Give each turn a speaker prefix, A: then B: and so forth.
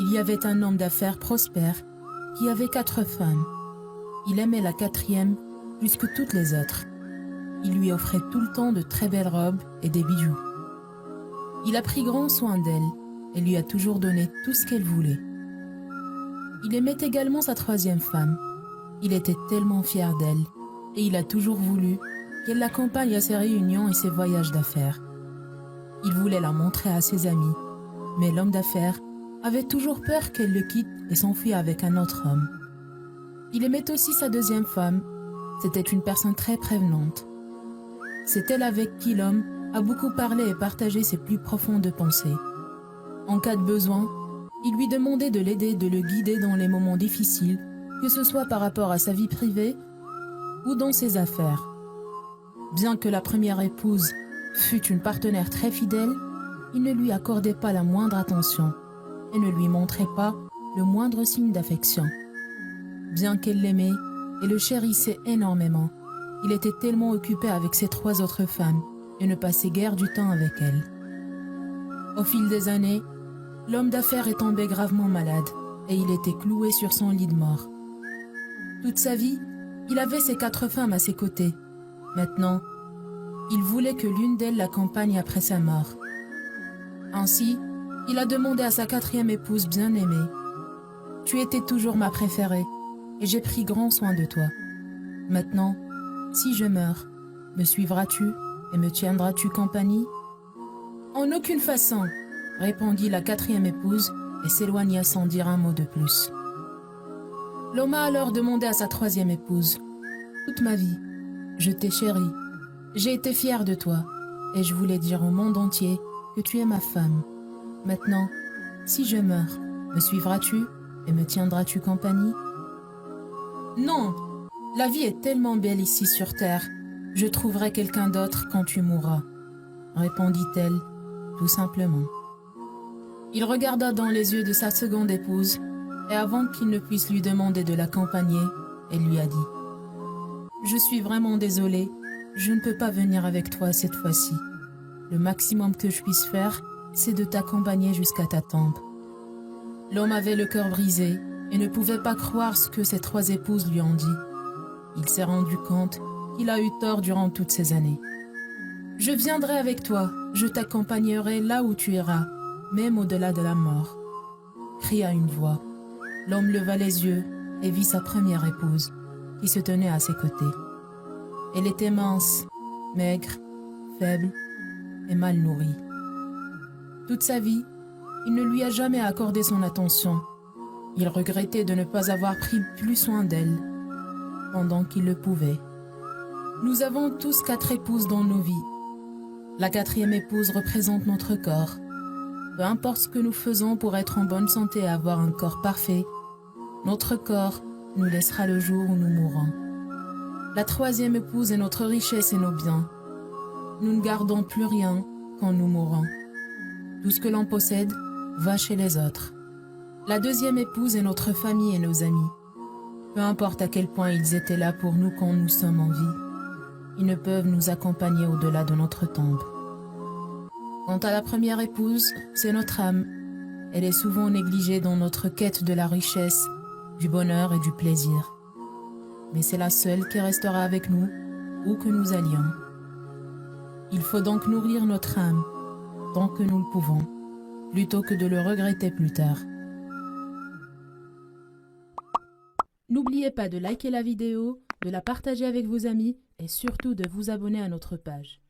A: Il y avait un homme d'affaires prospère qui avait 4 femmes. Il aimait la 4e plus que toutes les autres. Il lui offrait tout le temps de très belles robes et des bijoux. Il a pris grand soin d'elle et lui a toujours donné tout ce qu'elle voulait. Il aimait également sa 3e femme. Il était tellement fier d'elle et il a toujours voulu qu'elle l'accompagne à ses réunions et ses voyages d'affaires. Il voulait la montrer à ses amis, mais l'homme d'affaires avait toujours peur qu'elle le quitte et s'enfuit avec un autre homme. Il aimait aussi sa 2e femme. C'était une personne très prévenante. C'est elle avec qui l'homme a beaucoup parlé et partagé ses plus profondes pensées. En cas de besoin, il lui demandait de l'aider, de le guider dans les moments difficiles, que ce soit par rapport à sa vie privée ou dans ses affaires. Bien que la première épouse fût une partenaire très fidèle, il ne lui accordait pas la moindre attention et ne lui montrait pas le moindre signe d'affection. Bien qu'elle l'aimait et le chérissait énormément, il était tellement occupé avec ses 3 autres femmes et ne passait guère du temps avec elles. Au fil des années, l'homme d'affaires est tombé gravement malade et il était cloué sur son lit de mort. Toute sa vie, il avait ses 4 femmes à ses côtés. Maintenant, il voulait que l'une d'elles l'accompagne après sa mort. Ainsi, il a demandé à sa 4e épouse bien-aimée: « Tu étais toujours ma préférée et j'ai pris grand soin de toi. Maintenant, si je meurs, me suivras-tu et me tiendras-tu compagnie ?» « En aucune façon, » répondit la 4e épouse et s'éloigna sans dire un mot de plus. L'homme a alors demandé à sa 3e épouse: « Toute ma vie, je t'ai chérie, j'ai été fier de toi et je voulais dire au monde entier que tu es ma femme. Maintenant, si je meurs, me suivras-tu et me tiendras-tu compagnie ?»« Non, la vie est tellement belle ici sur terre, je trouverai quelqu'un d'autre quand tu mourras, » répondit-elle tout simplement. Il regarda dans les yeux de sa 2e épouse et avant qu'il ne puisse lui demander de l'accompagner, elle lui a dit: « Je suis vraiment désolée, je ne peux pas venir avec toi cette fois-ci. Le maximum que je puisse faire, c'est de t'accompagner jusqu'à ta tombe. » L'homme avait le cœur brisé et ne pouvait pas croire ce que ses 3 épouses lui ont dit. Il s'est rendu compte qu'il a eu tort durant toutes ces années. « Je viendrai avec toi, je t'accompagnerai là où tu iras, même au-delà de la mort, » cria une voix. L'homme leva les yeux et vit sa 1re épouse, qui se tenait à ses côtés. Elle était mince, maigre, faible et mal nourrie. Toute sa vie, il ne lui a jamais accordé son attention. Il regrettait de ne pas avoir pris plus soin d'elle, pendant qu'il le pouvait. Nous avons tous 4 épouses dans nos vies. La 4e épouse représente notre corps. Peu importe ce que nous faisons pour être en bonne santé et avoir un corps parfait, notre corps nous laissera le jour où nous mourrons. La 3e épouse est notre richesse et nos biens. Nous ne gardons plus rien quand nous mourons. Tout ce que l'on possède va chez les autres. La 2e épouse est notre famille et nos amis. Peu importe à quel point ils étaient là pour nous quand nous sommes en vie, ils ne peuvent nous accompagner au-delà de notre tombe. Quant à la 1re épouse, c'est notre âme. Elle est souvent négligée dans notre quête de la richesse, du bonheur et du plaisir. Mais c'est la seule qui restera avec nous, où que nous allions. Il faut donc nourrir notre âme, tant que nous le pouvons, plutôt que de le regretter plus tard. N'oubliez pas de liker la vidéo, de la partager avec vos amis et surtout de vous abonner à notre page.